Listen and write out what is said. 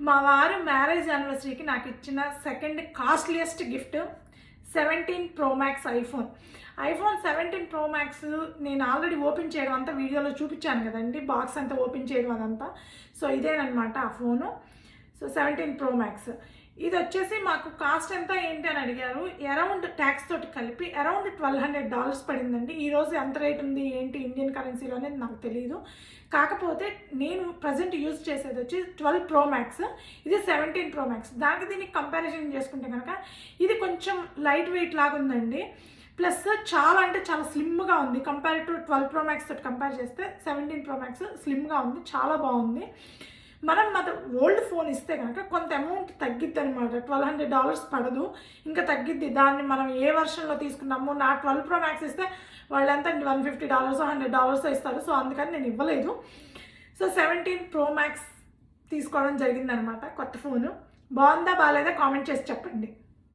మా వారు మ్యారేజ్ యానివర్సరీకి నాకు ఇచ్చిన second costliest gift 17 Pro Max iPhone 17 Pro Max నేను ఆల్రెడీ ఓపెన్ చేయడం అంతా వీడియోలో చూపించాను కదండి, బాక్స్ అంతా ఓపెన్ చేయడం అదంతా. సో ఇదేనమాట ఆ ఫోను. సో 17 Pro Max ఇది వచ్చేసి మాకు కాస్ట్ ఎంత ఏంటి అని అడిగారు. అరౌండ్ ట్యాక్స్ తోటి కలిపి అరౌండ్ $1200 పడిందండి. ఈరోజు ఎంత రేట్ ఉంది ఏంటి ఇండియన్ కరెన్సీలో అనేది నాకు తెలియదు. కాకపోతే నేను ప్రజెంట్ యూజ్ చేసేది వచ్చి 12 Pro Max, ఇది 17 Pro Max. దానికి దీనికి కంపారిజన్ చేసుకుంటే కనుక ఇది కొంచెం లైట్ వెయిట్ లాగా ఉందండి. ప్లస్ చాలా అంటే చాలా స్లిమ్గా ఉంది. కంపేర్ టు 12 Pro Max తోటి కంపేర్ చేస్తే 17 Pro Max స్లిమ్గా ఉంది, చాలా బాగుంది. మనం ఓల్డ్ ఫోన్ ఇస్తే కనుక కొంత అమౌంట్ తగ్గిద్ది అనమాట. $1200 పడదు, ఇంకా తగ్గిద్ది. దాన్ని మనం ఏ వర్షన్లో తీసుకున్నామో, నా 12 Pro Max ఇస్తే వాళ్ళు ఎంత $150 $100 ఇస్తారు. సో అందుకని నేను ఇవ్వలేదు. సో 17 Pro Max తీసుకోవడం జరిగిందనమాట. కొత్త ఫోను బాగుందా బాగాలేదా కామెంట్ చేసి చెప్పండి.